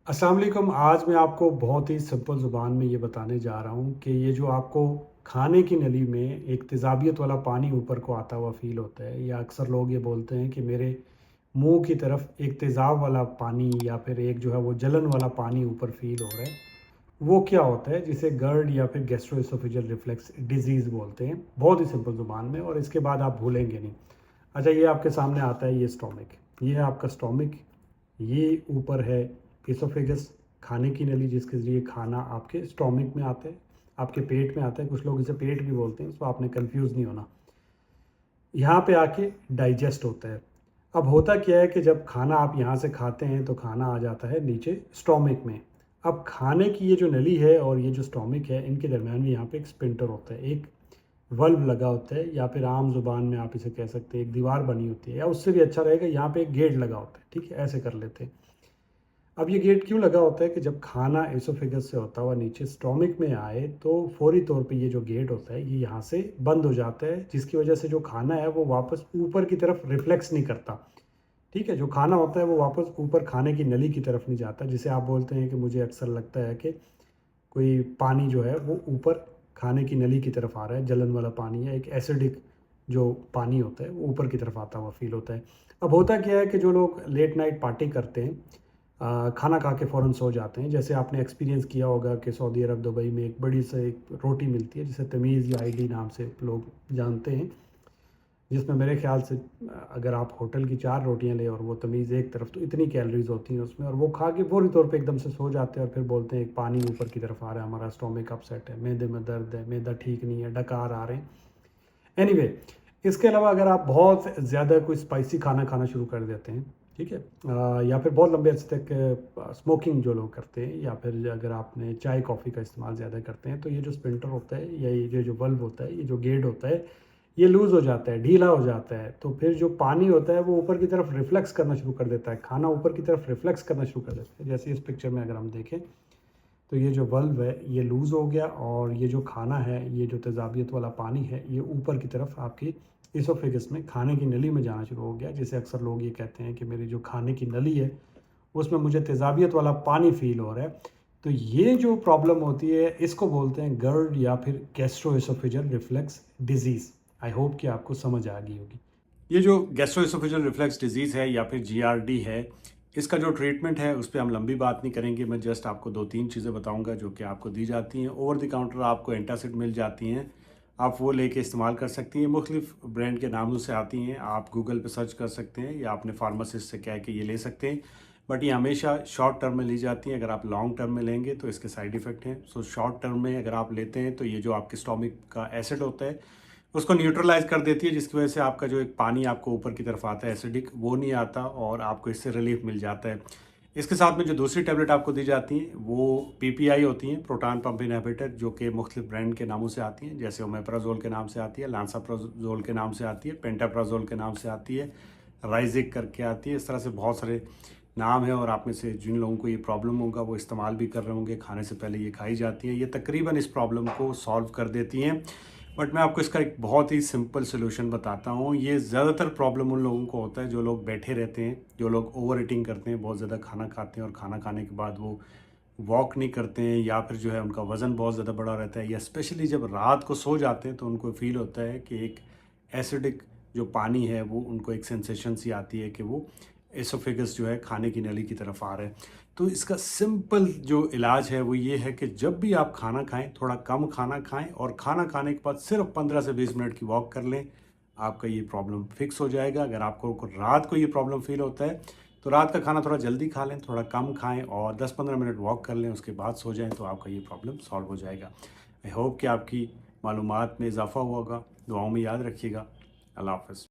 अस्सलाम वालेकुम। आज मैं आपको बहुत ही सिंपल ज़ुबान में ये बताने जा रहा हूँ कि ये जो आपको खाने की नली में एक तेज़ाबियत वाला पानी ऊपर को आता हुआ फ़ील होता है, या अक्सर लोग ये बोलते हैं कि मेरे मुंह की तरफ एक तेज़ाब वाला पानी या फिर एक जो है वो जलन वाला पानी ऊपर फ़ील हो रहा है। वो क्या होता है, जिसे गर्ड या फिर गैस्ट्रोएसोफेजियल रिफ्लक्स डिजीज़ बोलते हैं, बहुत ही सिंपल ज़ुबान में, और इसके बाद आप भूलेंगे नहीं। अच्छा, ये आपके सामने आता है, ये स्टोमिक, ये है आपका स्टोमिक। ये ऊपर है एसोफेगस, खाने की नली, जिसके ज़रिए खाना आपके स्टोमिक में आता है, आपके पेट में आता है। कुछ लोग इसे पेट भी बोलते हैं, तो आपने कंफ्यूज नहीं होना। यहाँ पे आके डाइजेस्ट होता है। अब होता क्या है कि जब खाना आप यहाँ से खाते हैं तो खाना आ जाता है नीचे स्टोमिक में। अब खाने की ये जो नली है और ये जो स्टोमिक है, इनके दरमियान में यहाँ पे एक स्पिंटर होता है, एक वल्व लगा होता है, या फिर आम ज़ुबान में आप इसे कह सकते हैं एक दीवार बनी होती है, या उससे भी अच्छा रहेगा यहाँ पे एक गेट लगा होता है। ठीक है, ऐसे कर लेते हैं। अब ये गेट क्यों लगा होता है कि जब खाना एसोफेगस से होता हुआ नीचे स्टोमिक में आए तो फौरी तौर पे ये जो गेट होता है ये यहाँ से बंद हो जाता है, जिसकी वजह से जो खाना है वो वापस ऊपर की तरफ रिफ्लेक्स नहीं करता। ठीक है, जो खाना होता है वो वापस ऊपर खाने की नली की तरफ नहीं जाता, जिसे आप बोलते हैं कि मुझे अक्सर लगता है कि कोई पानी जो है वो ऊपर खाने की नली की तरफ आ रहा है, जलन वाला पानी, या एक एसिडिक जो पानी होता है वो ऊपर की तरफ आता हुआ फील होता है। अब होता क्या है कि जो लोग लेट नाइट पार्टी करते हैं, खाना खा के फ़ौरन सो जाते हैं। जैसे आपने एक्सपीरियंस किया होगा कि सऊदी अरब, दुबई में एक बड़ी सी एक रोटी मिलती है जिसे तमीज़ या आईडी नाम से लोग जानते हैं, जिसमें मेरे ख़्याल से अगर आप होटल की 4 रोटियाँ लें और वो तमीज़ एक तरफ, तो इतनी कैलोरीज़ होती हैं उसमें, और वो खा के फ़ौरी तौर पे एकदम से सो जाते हैं और फिर बोलते हैं एक पानी ऊपर की तरफ आ रहा है, हमारा स्टोमक अपसेट है, मैदे में दर्द है, मैदा ठीक नहीं है, डकार आ रहे हैं। एनीवे, इसके अलावा अगर आप बहुत ज़्यादा कोई स्पाइसी खाना खाना शुरू कर देते हैं, ठीक है, या फिर बहुत लंबे अर्से तक स्मोकिंग जो लोग करते हैं, या फिर अगर आपने चाय कॉफ़ी का इस्तेमाल ज़्यादा करते हैं, तो ये जो स्पिंटर होता है या ये जो बल्ब होता है, ये जो गेट होता है, ये लूज़ हो जाता है, ढीला हो जाता है। तो फिर जो पानी होता है वो ऊपर की तरफ रिफ्लेक्स करना शुरू कर देता है, खाना ऊपर की तरफ रिफ्लेक्स करना शुरू कर देता है। जैसे इस पिक्चर में अगर हम देखें तो ये जो बल्ब है ये लूज़ हो गया, और ये जो खाना है, ये जो तेज़ाबियत वाला पानी है, ये ऊपर की तरफ आपकी इसोफेगस में खाने की नली में जाना शुरू हो गया, जिसे अक्सर लोग ये कहते हैं कि मेरी जो खाने की नली है उसमें मुझे तेज़ाबियत वाला पानी फ़ील हो रहा है। तो ये जो प्रॉब्लम होती है इसको बोलते हैं गर्ड या फिर gastro-oesophageal reflex disease. I hope कि आपको समझ आ गई होगी। ये जो गैस्ट्रोएसोफेजियल रिफ्लेक्स डिजीज़ है या फिर जीआरडी है, इसका जो ट्रीटमेंट है उस पे हम लंबी बात नहीं करेंगे। मैं जस्ट आपको 2-3 चीज़ें बताऊंगा जो कि आपको दी जाती हैं। ओवर द काउंटर आपको एंटासिड मिल जाती हैं, आप वो लेके इस्तेमाल कर सकती हैं। मुख्तलिफ ब्रांड के नामों से आती हैं, आप गूगल पे सर्च कर सकते हैं या अपने फार्मासिस्ट से कह के ये ले सकते हैं। बट ये हमेशा शॉर्ट टर्म में ली जाती हैं। अगर आप लॉन्ग टर्म में लेंगे तो इसके साइड इफ़ेक्ट हैं। सो शॉर्ट टर्म में अगर आप लेते हैं तो ये जो आपके स्टोमिक का एसिड होता है उसको न्यूट्रलाइज कर देती है, जिसकी वजह से आपका जो एक पानी आपको ऊपर की तरफ आता है एसिडिक, वो नहीं आता और आपको इससे रिलीफ मिल जाता है। इसके साथ में जो दूसरी टैबलेट आपको दी जाती हैं वो पीपीआई होती हैं, प्रोटॉन पंप इनहिबिटर, जो कि मुख्तलिफ ब्रांड के नामों से आती हैं। जैसे ओमेप्राजोल के नाम से आती है, लांसाप्राजोल के नाम से आती है, पेंटाप्राजोल के नाम से आती है, राइजिक करके आती है। इस तरह से बहुत सारे नाम है, और आप में से जिन लोगों को ये प्रॉब्लम होगा वो इस्तेमाल भी कर रहे होंगे, खाने से पहले ये खाई जाती हैं। ये तकरीबन इस प्रॉब्लम को सॉल्व कर देती हैं। बट मैं आपको इसका एक बहुत ही सिंपल सोल्यूशन बताता हूँ। ये ज़्यादातर प्रॉब्लम उन लोगों को होता है जो लोग बैठे रहते हैं, जो लोग ओवर ईटिंग करते हैं, बहुत ज़्यादा खाना खाते हैं और खाना खाने के बाद वो वॉक नहीं करते हैं, या फिर जो है उनका वज़न बहुत ज़्यादा बड़ा रहता है, या स्पेशली जब रात को सो जाते हैं तो उनको फील होता है कि एक एसिडिक जो पानी है वो उनको एक सेंसेशन सी आती है कि वो एसोफेगस जो है खाने की नली की तरफ आ रहा है। तो इसका सिंपल जो इलाज है वो ये है कि जब भी आप खाना खाएं थोड़ा कम खाना खाएं, और खाना खाने के बाद सिर्फ 15 से 20 मिनट की वॉक कर लें, आपका ये प्रॉब्लम फिक्स हो जाएगा। अगर आपको रात को ये प्रॉब्लम फील होता है तो रात का खाना थोड़ा जल्दी खा लें, थोड़ा कम खाएं और 10-15 मिनट वॉक कर लें, उसके बाद सो जाएं, तो आपका ये प्रॉब्लम सॉल्व हो जाएगा। आई होप कि आपकी मालूमात में इजाफ़ा हुआ होगा। दुआओं में याद रखिएगा। अल्लाह हाफ़िज़।